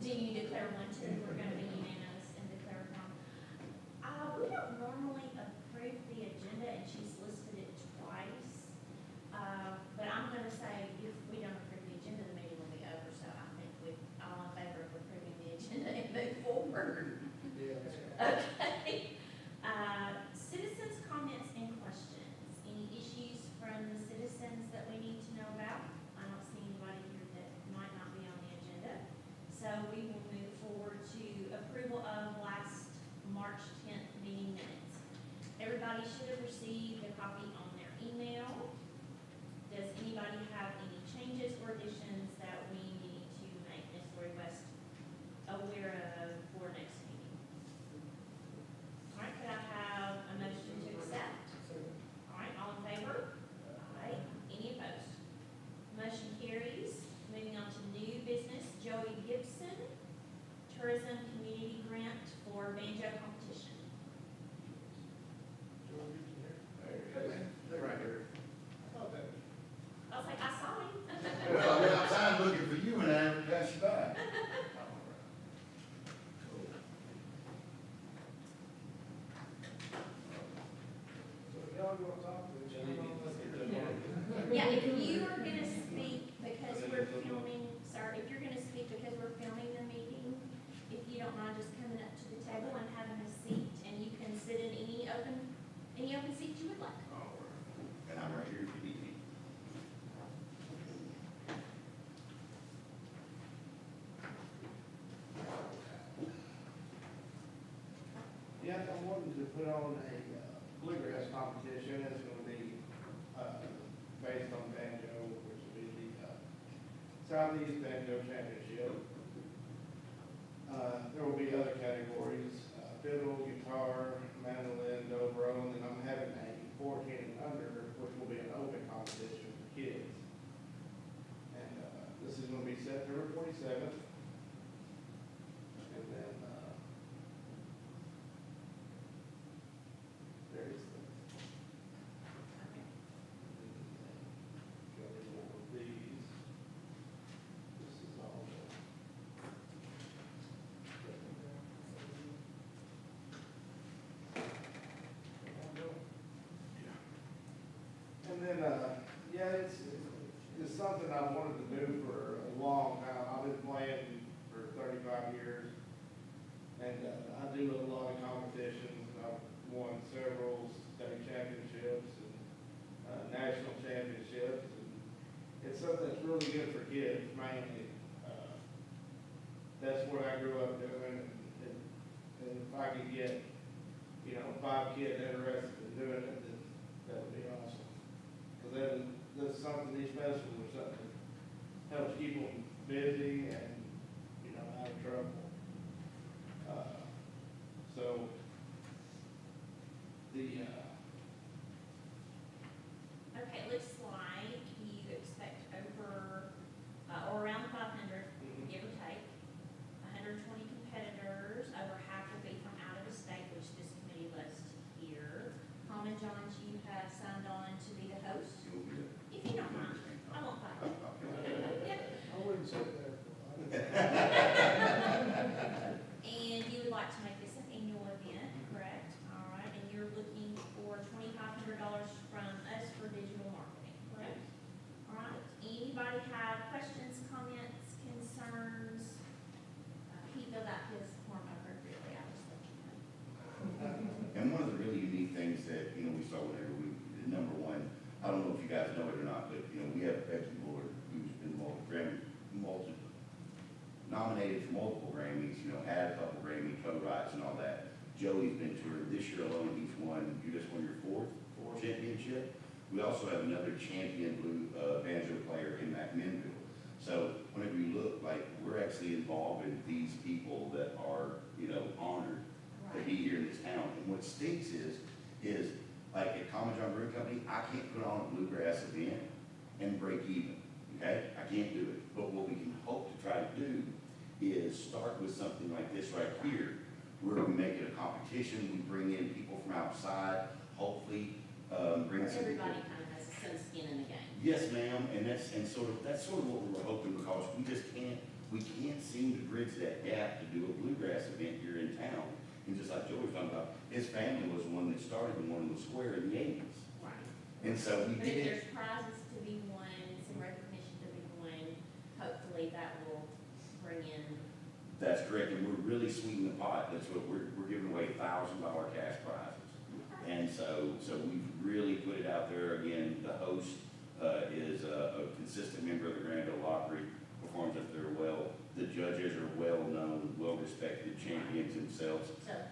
Do you declare one, two, we're gonna be unanimous and declare one? We don't normally approve the agenda, and she's listed it twice. But I'm gonna say if we don't approve the agenda, the meeting will be over, so I think we all in favor of approving the agenda and move forward. Yeah, that's right. Okay. Citizens' comments and questions. Any issues from the citizens that we need to know about? I don't see anybody here that might not be on the agenda. So we will move forward to approval of last March 10th meeting minutes. Everybody should have received a copy on their email. Does anybody have any changes or additions that we need to make Ms. Lori West aware of for next meeting? All right, could I have a motion to accept? All right, all in favor? Aye. Any opposed? Motion carries. Moving on to new business, Joey Gibson, tourism community grant for banjo competition. They're right here. I was like, I saw him. Well, I've been outside looking for you and I haven't got you back. So if y'all gonna talk to each other, let's get to work. Yeah, if you are gonna speak because we're filming, sorry, if you're gonna speak because we're filming the meeting, if you don't mind just coming up to the table and having a seat, and you can sit in any open seat you would like. And I'm right here if you need me. Yeah, I'm wanting to put on a bluegrass competition. It's gonna be, based on banjo, which will be the, Southeast Banjo Championship. There will be other categories, fiddle, guitar, mandolin, dobro, and then I'm having a 14 and under, which will be an open competition for kids. And, this is gonna be September 27th. And then, there's the, go over these. This is all the. And then, yeah, it's something I wanted to do for a long time. I've been playing for 35 years. And, I do a lot of competitions. I've won several state championships and, national championships. And it's something that's really good for kids, mainly. That's what I grew up doing. And if I could get, 5 kids interested in doing it, then that would be awesome. Because then there's something, these festivals are something that helps keep them busy and, out of trouble. So, the, Okay, it looks like you expect over, or around 500, give or take. 120 competitors, over half will be from out of the state, which this committee loves to hear. Common Johns, you have signed on to be the host. You'll be there. If you don't mind, I won't fight you. Yep. I wouldn't sit there for And you would like to make this an annual event, correct? All right, and you're looking for $2,500 from us for digital marketing, correct? All right, anybody have questions, comments, concerns? He filled out his form appropriately, I was looking at. And one of the really unique things that, we saw whenever number one, I don't know if you guys know it or not, but, we have Becky Bullard, who's been nominated for multiple Grammys, had a couple Grammy co-writes and all that. Joey's been toured. This year alone, you just won your fourth championship. We also have another champion banjo player in Mac Minville. So whenever you look, we're actually involving these people that are, honored to be here in this town. And what stinks is like at Common John Brewing Company, I can't put on a bluegrass event and break even, okay? I can't do it. But what we can hope to try to do is start with something like this right here, where we make it a competition, we bring in people from outside, hopefully, bring some. Everybody kind of has some skin in the game. Yes, ma'am, and that's sort of what we were hoping, because we just can't we can't seem to bridge that gap to do a bluegrass event here in town. And just like Joe was talking about, his family was the one that started the one in the square in the eighties. Right. And so we But if did it. there's prizes to be won, some recognition to be won, hopefully that will bring in. That's correct, and we're really sweetening the pot. That's what we're giving away $1,000 cash prizes. And so we've really put it out there. Again, the host is a consistent member of the Grand Ole Opry, performs up there well. The judges are well-known, well-respected champions themselves.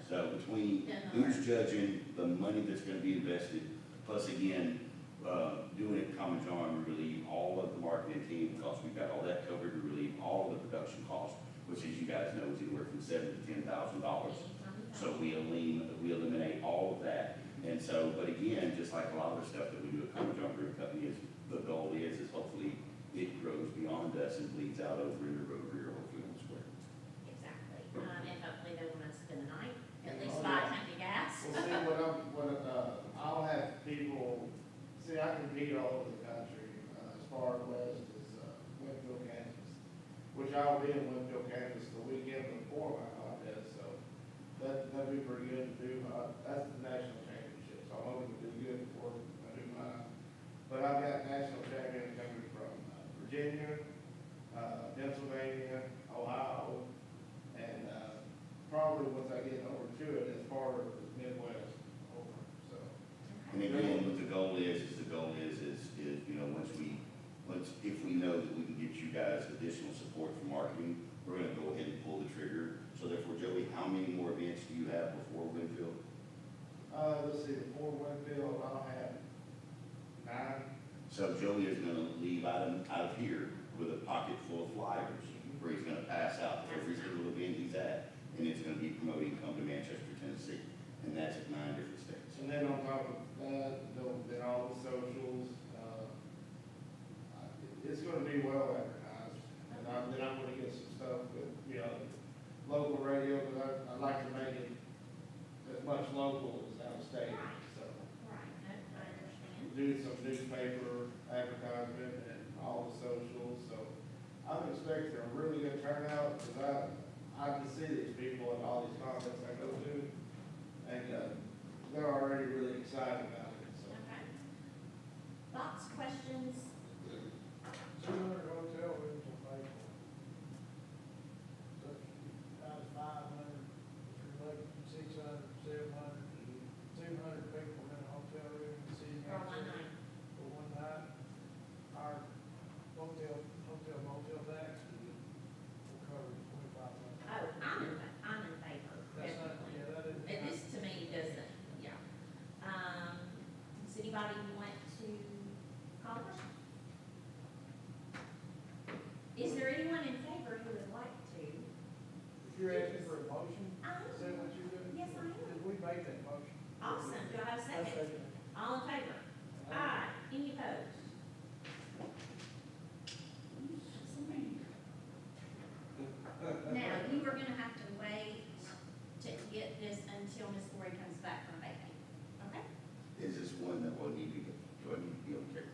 So between who's judging, the money that's gonna be invested, plus again, doing it Common John, we relieve all of the marketing team costs. We've got all that covered. We relieve all of the production costs, which, as you guys know, is anywhere from $7,000 to $10,000. So we eliminate all of that. And so, but again, just like a lot of the stuff that we do at Common John Brewing Company, is the goal is hopefully it grows beyond us and bleeds out over into Rotary or hopefully on Square. Exactly, and hopefully they want to spend the night, at least buy a tank of gas. Well, see, I'll have people, see, I compete all over the country, as far west as, Winfield, Kansas, which I'll be in Winfield, Kansas the weekend before my contest, so that'd be pretty good to do. That's the national championship, so I'm hoping to do good before I do mine. But I've got national champions coming from Virginia, Pennsylvania, Ohio, and, probably once I get over to it, as far as the Midwest over, so. And again, what the goal is, you know, if we know that we can get you guys additional support for marketing, we're gonna go ahead and pull the trigger. So therefore, Joey, how many more events do you have before Winfield? Let's see, before Winfield, I'll have 9. So Joey is gonna leave out of here with a pocket full of flyers, where he's gonna pass out to every single event he's at, and it's gonna be promoting Come to Manchester, Tennessee, and that's at 9 different states. And then on top of that, then all the socials, it's gonna be well advertised. And then I'm gonna get some stuff with, local radio, because I'd like to make it as much local as out of state, so. Right, I understand. Do some newspaper advertisement and all the socials, so I'm expecting a really good turnout, because I can see these people at all these concerts I go to, and, they're already really excited about it, so. Okay. Thoughts, questions? 200 hotel rooms will pay for it. So out of 500, if you're looking at 600, 700, 200 people in a hotel room in the city. For one night. For one night, our motel tax will cover 2,500. Oh, I'm in favor, That's not, definitely. yeah, that is. And this to me doesn't, yeah. Does anybody want to call a question? Is there anyone in favor who would like to? If you're asking for a motion, is that what you're doing? Yes, I am. Did we make that motion? Awesome, do I have a I second? second it. All in favor? Aye. Any opposed? Now, you are gonna have to wait to get this until Miss Lori comes back from vacation, okay? Is this one that will need to be, do I need to be on camera?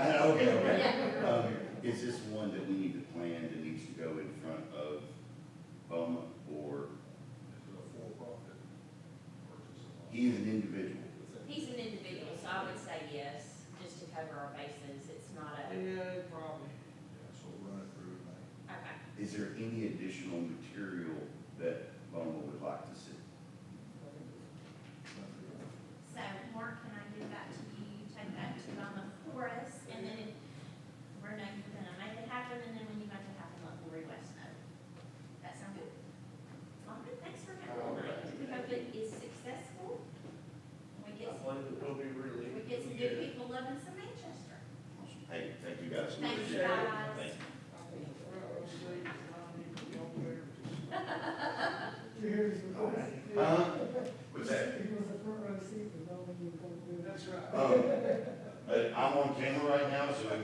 Okay. Yeah. Is this one that we need to plan that needs to go in front of BUMA, or he is an individual? He's an individual, so I would say yes, just to cover our bases. It's not a, Yeah, probably. okay. Is there any additional material that BUMA would like to see? So, Mark, can I give that to you, take that to Mama for us, and then if we're not, you're gonna make it happen, and then when you make it happen, let Lori West know. That sound good? All good, thanks for coming tonight. We hope it is successful. We get some, believe it will be really. we get some good people loving some Manchester. Awesome. Hey, thank you guys. Thank you, Appreciate it. guys. Thank you. Let's see, here's the What's that? It was a front row seat for nobody you come to. That's right. I'm on camera right now, so I'm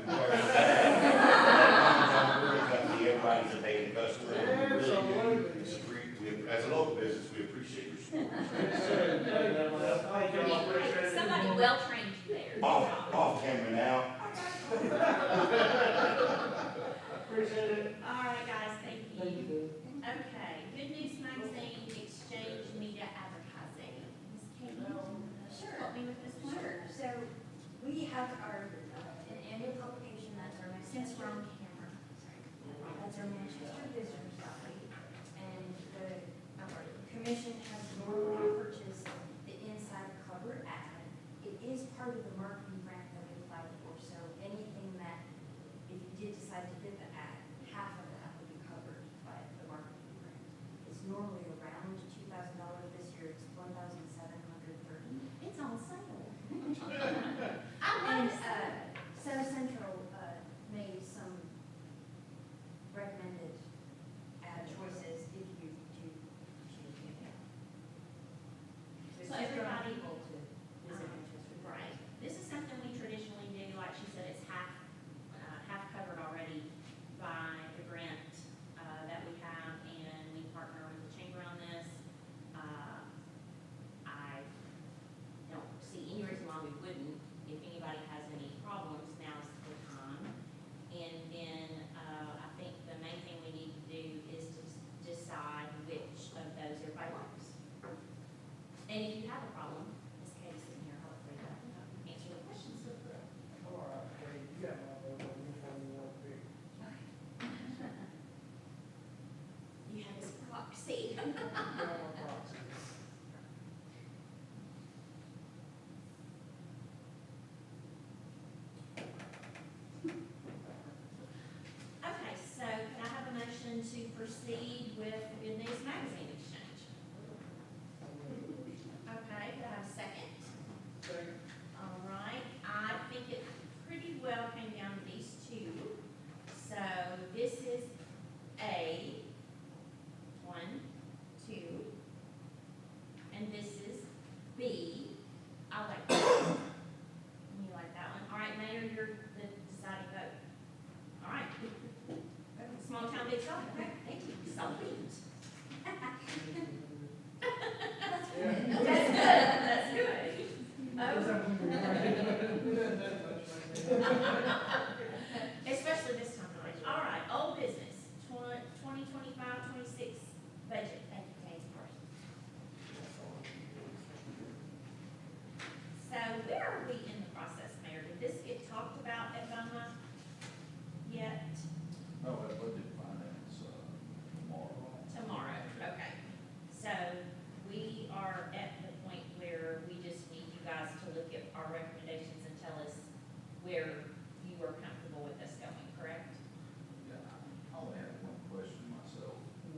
everybody's a paying customer. We really do. Absolutely. As a local business, we appreciate your support. Thank you all. Somebody well trained you there. Off camera now. Okay, so can I have a motion to proceed with the Good News Magazine exchange? Okay, do I have a second? Second. All right, I think it pretty well came down to these two. So this is A, 1, 2, and this is B. I like that one. You like that one? All right, Mayor, you're the deciding vote. All right. Small town, big shop, okay, thank you, so pleased. That's good, that's good. Especially this time of night. All right, old business, 2025-26 budget, thank you, James Parsons. So where are we in the process, Mayor? Did this get talked about at Boma yet? No, that budget finance, tomorrow. Tomorrow, okay. So we are at the point where we just need you guys to look at our recommendations and tell us where you are comfortable with us going, correct? Yeah, I only have one question myself, and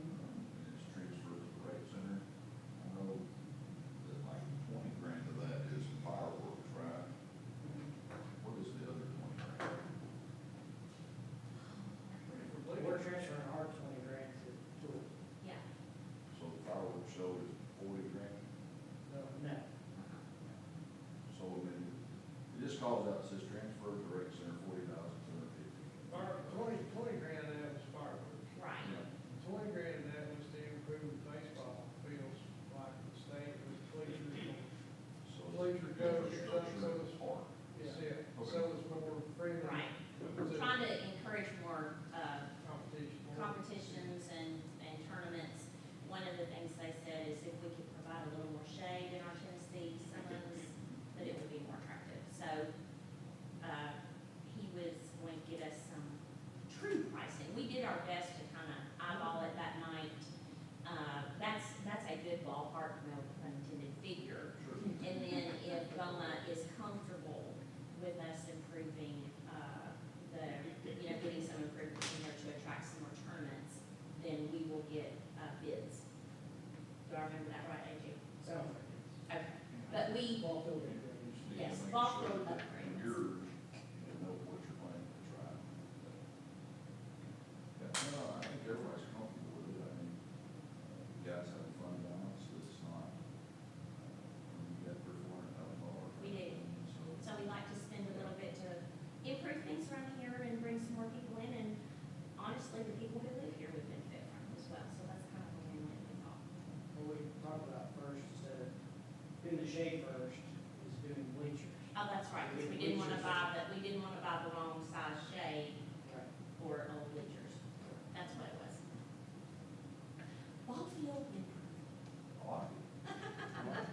it's transfer to the rec center. I know that like 20 grand of that is fireworks, right? What is the other 20 grand? We're transferring our 20 grand to, Yeah. So the fireworks show is 40 grand? no, So, I mean, it just calls out, says transfer to rec center, 40,250. Our 20 grand of that was fireworks. Right. 20 grand of that was to improve baseball fields, like the state with bleachers. So Bleacher coach, infrastructure so is it's- hard. Yeah, Okay. so it's more friendly. Right. to Trying to encourage more, competition. competitions and tournaments. One of the things they said is if we could provide a little more shade in our Tennessee summers, that it would be more attractive. So, he was going to get us some true pricing. We did our best to kind of eyeball it that night. That's a good ballpark, no pun intended, figure. Sure. And then if Boma is comfortable with us improving, getting some improvements in there to attract some more tournaments, then we will get, bids. Do I remember that right, AJ? sounds like Okay, but we, Ball field upgrades. Just need to Yes, make ball sure field that upgrades. Yours, you know what you're planning to try. Yeah, no, I think everybody's comfortable with it, I mean, you guys have a fund balance that's not, you got $300,000. We do. So, so we like to spend a little bit to improve things around here and bring some more people in, and honestly, the people who live here would benefit from it as well, so that's kind of a win-win we thought. what we talked about first, instead of doing the shade first, is doing bleachers. Oh, that's right, because we didn't want to buy the wrong size shade Right. for old bleachers. That's what it was. Ball field improvement. I like it.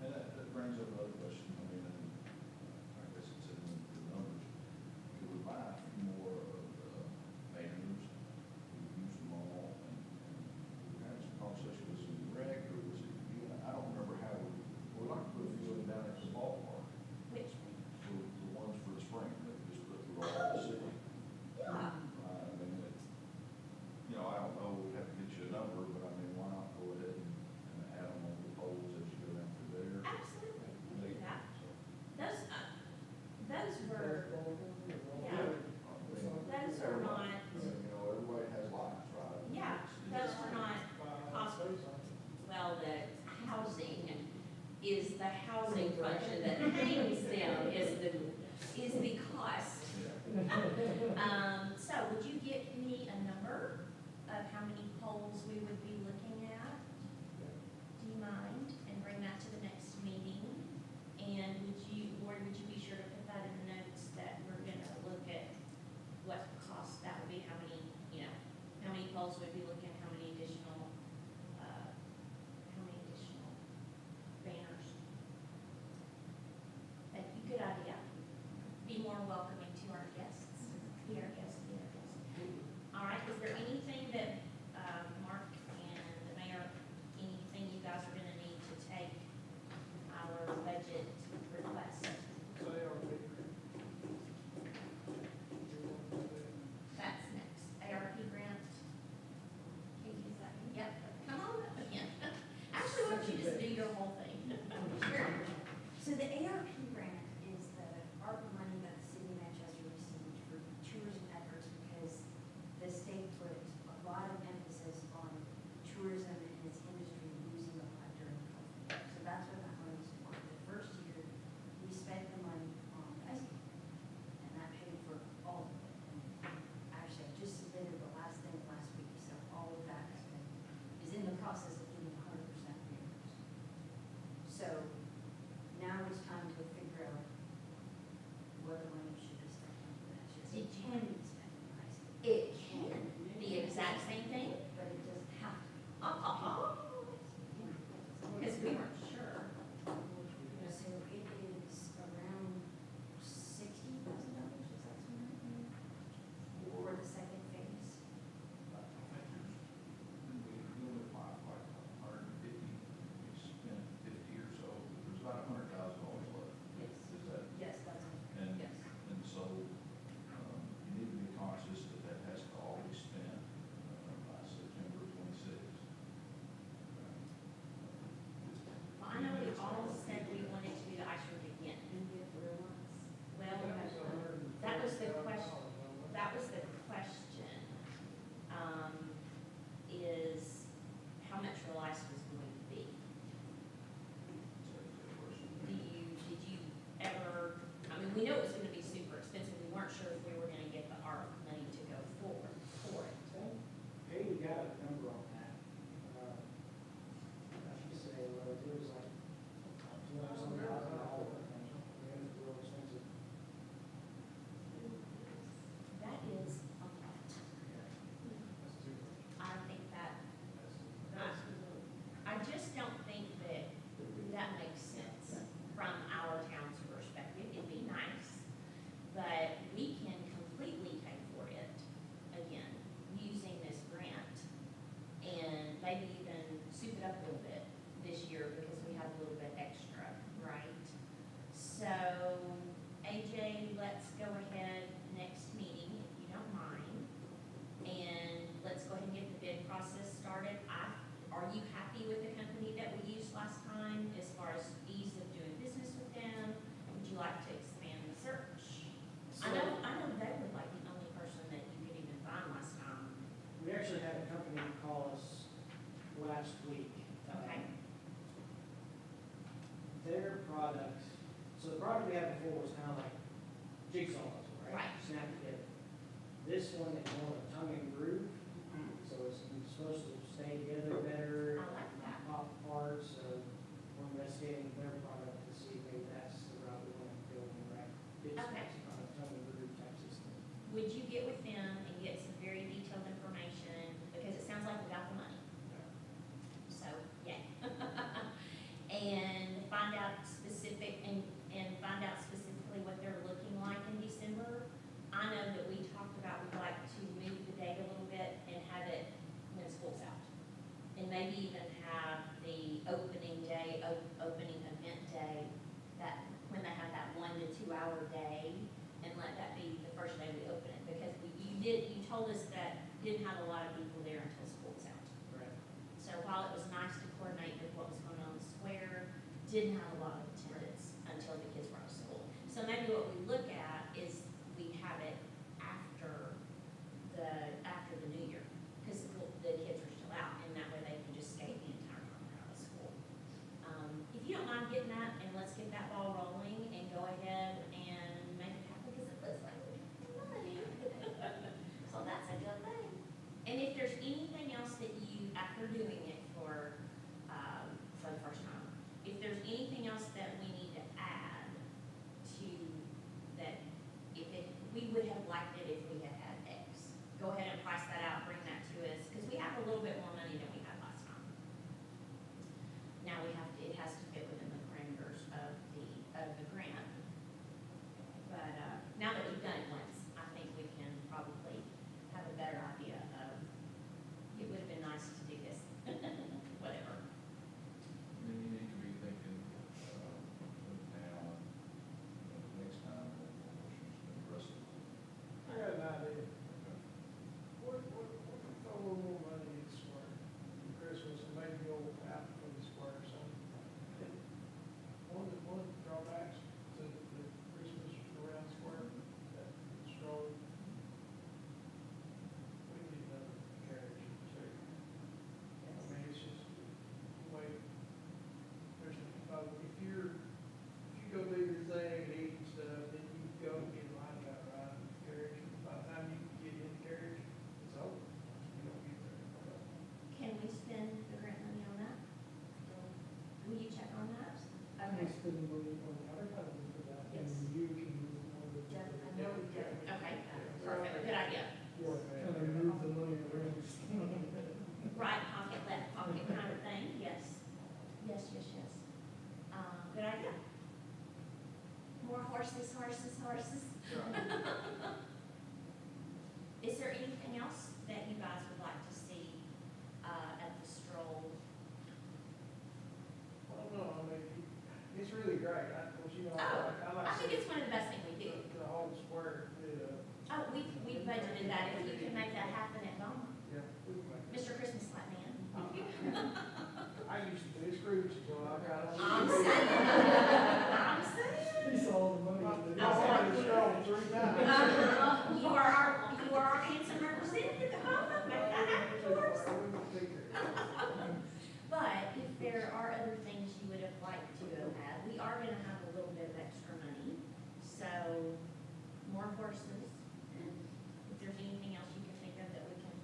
And that brings up another question, I mean, and I guess it's in the numbers. Could we buy a few more of the banners? We use them all, and we had some conversation with some rec, or was it, I don't remember how we like to put a few of them down at the ballpark. Which one? The ones for the spring, that we just put through all the city. Yeah. I mean, you know, I don't know, we'd have to get you a number, but I mean, why not go ahead and add them on the poles as you go down through there? Absolutely, we can do that. So, Those were, yeah, those are not, you know, everybody has lives, right? yeah, those were not, Five space on it. well, the housing is the housing function that hangs them is the cost. So would you give me a number of how many poles we would be looking at? Do you mind? And bring that to the next meeting? And would you be sure to put that in the notes that we're gonna look at what cost that would be, how many poles we'd be looking at, how many additional banners? Thank you, good idea. Be more welcoming to our guests. Be our guests, be our guests. All right, is there anything that, Mark and the mayor didn't have a lot of people there until school was out. Right. So while it was nice to coordinate with what was going on in the square, didn't have a lot of attendance until the kids were out of school. So maybe what we look at is we have it after the new year, because the kids are still out, and that way they can just skate the entire time they're out of school. If you don't mind getting that, and let's get that ball rolling and go ahead and make it happen, because it looks like we're making money. So that's a good thing. And if there's anything else that you, after doing it for the first time, if there's anything else that we need to add to that, we would have liked it if we had had X. Go ahead and price that out, bring that to us, because we have a little bit more money than we had last time. Now it has to fit within the parameters of the grant. But, now that we've done it once, I think we can probably have a better idea of, it would have been nice to do this, whatever. I mean, you need to be thinking, now, next time, the rest of the. I got an idea. What throw a little more money in the square for Christmas and maybe go out from the square or something? One of the drawbacks to the Christmas around the square, that stroll, we need another carriage too. I mean, it's just, wait, there's, if you go do your thing and eat and stuff, then you go and get lined up, right, in the carriage. By the time you get in the carriage, it's over. You don't get there. Can we spend the grant money on that? Will you check on that? Okay. I spend money on advertising for that, and Yes. you can use it on the. Jeff, I know we did. Yeah. Okay, perfect, good idea. Kind of move the money around. Right pocket, left pocket kind of thing, yes. Yes. Good idea. More horses. Is there anything else that you guys would like to see, at the stroll? I don't know, I mean, it's really great, but you know, Oh, I like. I think it's one of the best things we do. The whole square, Oh, we budgeted that, if you can make that happen at Belmont. yeah. we can make it. Mr. Christmas Light Man. I used to do Scrooge until I got. I'm saying. He saw the money. in the- I wanted to stroll 3 times. You are our handsome representative, make that happen for us. But if there are other things you would have liked to have had, we are gonna have a little bit of extra money. So, more horses, and if there's anything else you can think of that we can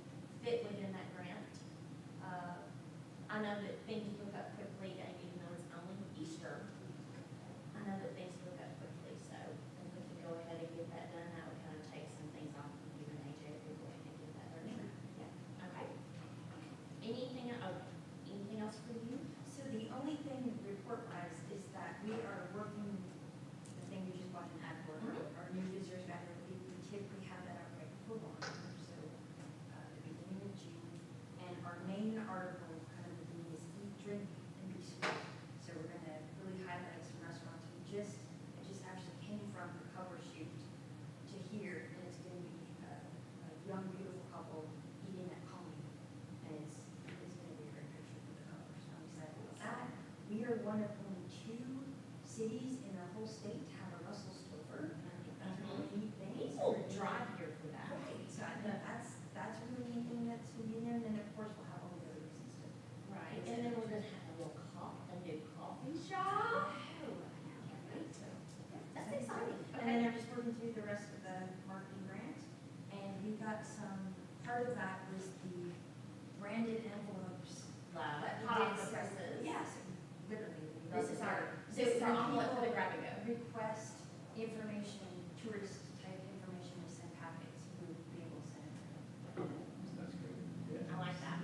fit within that grant. I know that things look up quickly, and even though it's only Easter, I know that things look up quickly, so if we can go ahead and get that done, that would kind of take some things off of you and AJ if we go ahead and get that done. Yeah, okay. Anything else for you? So the only thing report-wise is that we are working, the thing we just bought an ad for, our new visitors guide, we typically have that out right before launch, so, the beginning of June. And our main article, kind of the theme is eat, drink, and be sweet. So we're gonna really highlight some restaurants. It just actually came from the cover shoot to here, and it's gonna be a young, beautiful couple eating at Coney. And it's gonna be a great picture for the cover, so I'm excited about that. We are one of only 2 cities in our whole state to have a Russell Stover, and I think that's a really neat thing. People drive here for that. Right, so I think that's a really neat thing that's in there, and then of course we'll have all the other reasons to. Right, and then we're gonna have a new coffee shop. That's exciting. And then they're just working through the rest of the marketing grant, and we got some, part of that was the branded envelopes. Love, that we hot off did. the presses. Yes, literally. This is our envelope for the grab and go. Request information, tourist type information to send packets, we would be able to send it. That's good. I like that.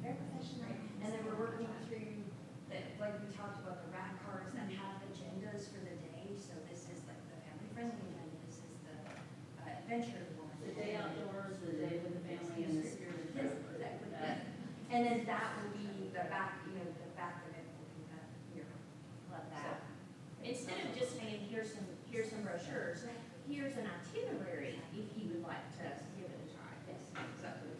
Very professional. And then we're working through, like we talked about, the rat cards that have agendas for the day, so this is like the family-friendly agenda, this is the adventure one. The day outdoors, the day with the family, and the spirit of Yes, travel. exactly, yeah. And then that will be the back, the back of it will be that here. Love that. Instead of just saying, here's some brochures, here's an itinerary if you would like to give it a try. Yes, exactly.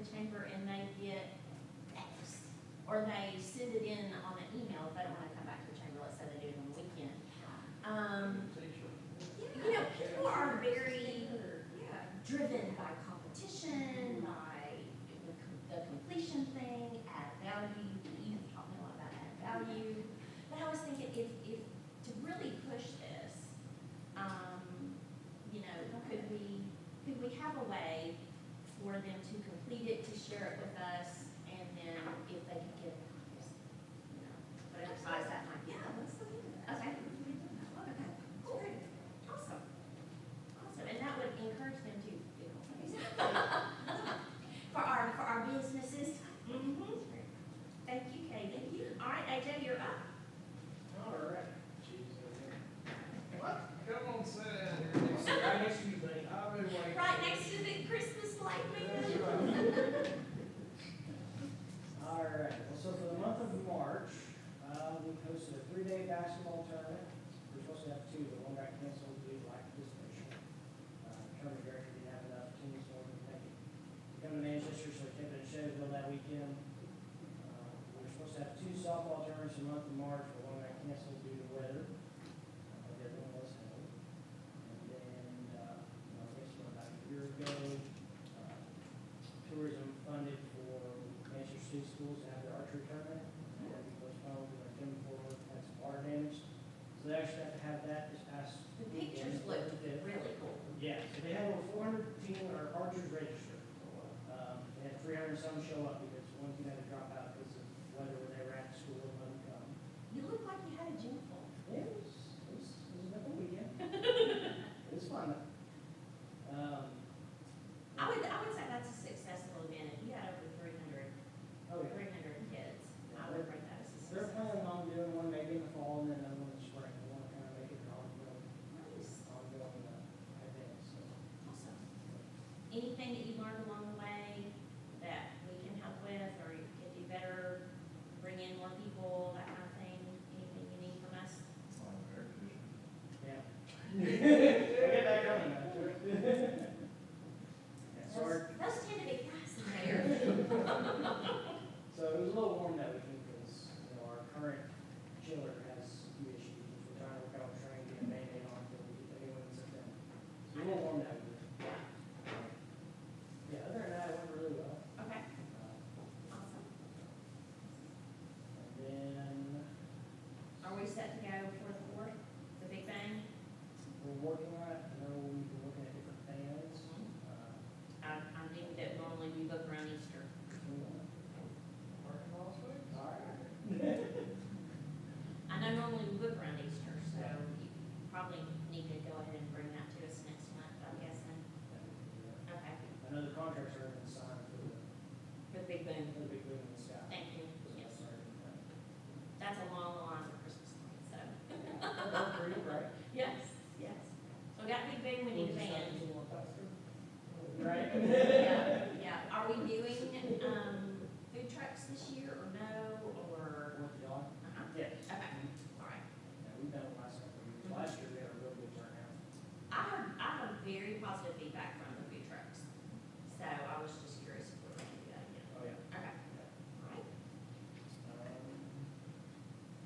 the chamber and they get X, or they send it in on an email if they don't wanna come back to the chamber, let's say they do it on the weekend. You know, people are very driven by competition, by the completion thing, add value. You taught me a lot about add value. But I was thinking if to really push this, you know, could we have a way for them to complete it, to share it with us, and then if they could get, you know, whatever size that might be. Yeah, let's look into that. Okay. Okay, Cool. great. Awesome. Awesome, and that would encourage them to, you know, for our businesses. Mm-hmm. Thank you, Katie. Thank you. All right, AJ, you're up. All right. What? Come on, sit down here. Right next to you, buddy. I've been waiting. Right next to the Christmas light That's man. right. All right, well, so for the month of March, we hosted a 3-day basketball tournament. We're supposed to have 2, but one got canceled due to lack of participation. Tournament director didn't have enough teams for them to make it. Come to Manchester, so we kept it in Shedeville that weekend. We were supposed to have 2 softball tournaments in the month of March, but one got canceled due to weather. The other one was held. And then, I guess about a year ago, tourism funded for Manchester City Schools to have their archery tournament. And that was postponed because our Tim Ford had some water damage. So they actually have to have that this past The weekend. pictures looked 5th. really cool. Yeah, so they had over 400 archers registered. They had 300 and some show up because one team had to drop out because of weather when they were at the school and let them come. You look like you had a gym full. Yeah, it was a good weekend. It was fun. I would say that's a successful event. If you had over 300 Oh, yeah. kids, I would rate that as a They're success. planning on doing one maybe in the fall and then another one in the spring. They want to kind of make it an ongoing Nice. event, so. Awesome. Anything that you learned along the way that we can help with, or you could do better, bring in more people, that kind of thing? Anything you need from us? It's like air conditioning. Yeah. We'll get back on that. Yeah, so Those tend to be nice in there. So it was a little warm that weekend because, our current chiller has a few issues, which we're trying to work out, trying to get a Band-Aid on until we get the new one in September. So a little warm that weekend. Yeah, other than that, it went really well. Okay, Uh, awesome. And then Are we set to go for the 4th, the Big Bang? we're working on it. I know we've been looking at different bands. I think that normally we book around Easter. Working last week? All right. I know normally we book around Easter, so you probably need to go ahead and bring that to us next month, I'm guessing. Okay, I know the contracts are been signed for for the Big Bang. the big boom in the sky. Thank you, yes. So, That's along the lines of Christmas lights, so. that's pretty good, right? Yes, yes. So we got Big Bang, we need a band. Right? Yeah. Are we doing, food trucks this year, or no, or? 4th of July? Uh-huh. Yes. Okay, all right. Yeah, we've done it last couple of years. Last year we had a real good turnout. I heard very positive feedback from the food trucks, so I was just curious if we're going to do that again. Oh, yeah. Okay, all right.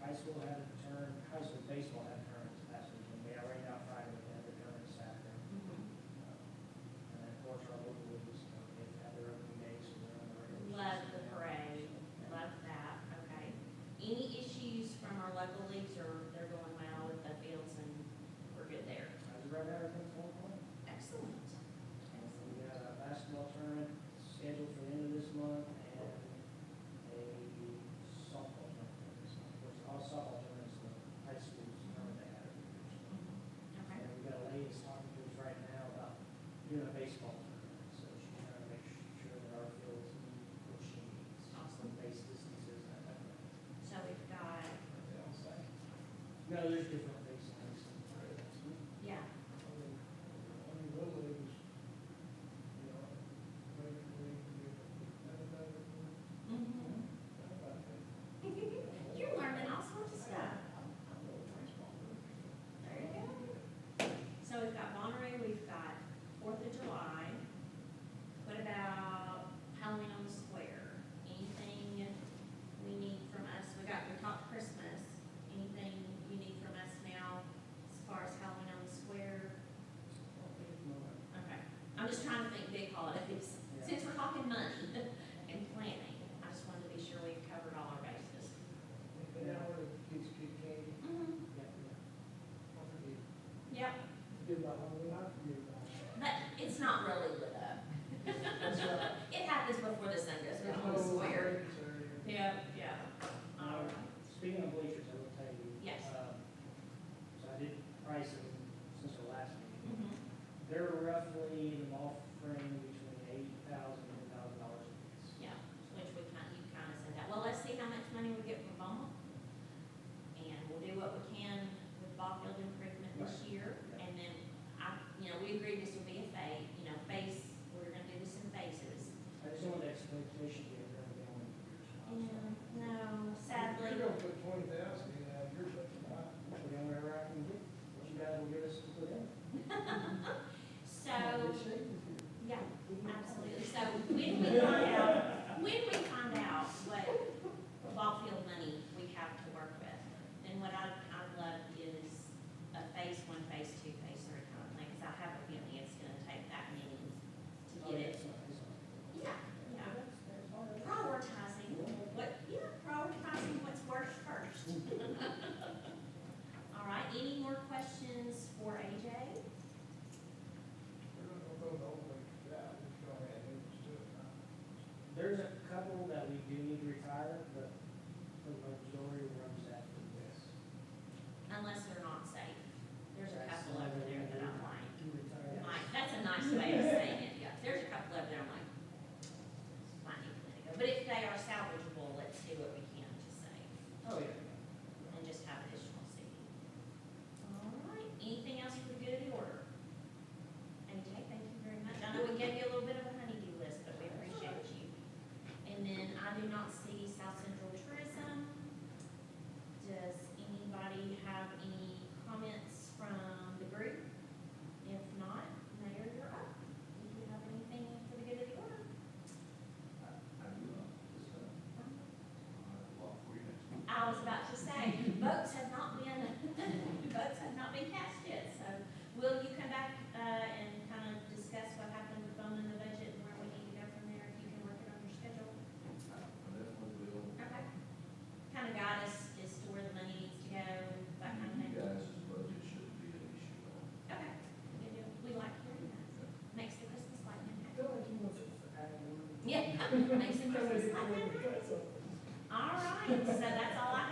High school had a turn, high school baseball had a turn this past weekend. We had rained out Friday, but they had their turn Saturday. And then of course our local leagues, they've had their opening day, so they're on the regular. Love season. the parade, love that, okay. Any issues from our local leagues, or they're going well with the fields and we're good there? As of right now, everything's going well. Excellent. We got a basketball tournament scheduled for the end of this month and a softball tournament this month. Of course, all softball tournaments, the high schools tournament they had every year. Okay, And we've got a lady that's talking to us right now about doing a baseball tournament, so she's trying to make sure that our fields meet what she needs. Awesome. Base distances and that type of thing. so we've got, No, there's different baselines. yeah, Little leagues, maybe we can get another, mm-hmm. You're learning all sorts of stuff. There you go. So we've got Monterey, we've got 4th of July. What about Halloween There's a couple that we do need to retire, but the majority runs that for this. Unless they're not safe. There's a couple over there that I'm like, You retire. that's a nice way of saying it, yeah. There's a couple over there I'm like, might need to let it go. But if they are salvageable, let's do what we can to save Oh, yeah. and just have additional seating. All right, anything else for the good of the order? AJ, thank you very much. I know we gave you a little bit of a honey-do list, but we appreciate you. And then I do not see South Central Tourism. Does anybody have any comments from the group? If not, Mayor, you're up. Do you have anything for the good of the order? I do not, this, I'll have a lot for you next week. I was about to say, votes have not been, votes have not been cast yet, so will you come back, and kind of discuss what happened with bone in the budget and where we need to go from there, if you can work it on your schedule? I definitely will. Okay. Kind of guide us as to where the money needs to go, and that kind of You thing. guys' budget shouldn't be an issue at all. Okay, good deal. We like hearing that. Makes the Christmas light man I happy. feel like he wants us to add one. Yeah, makes the Christmas light man happy. All right, so that's all I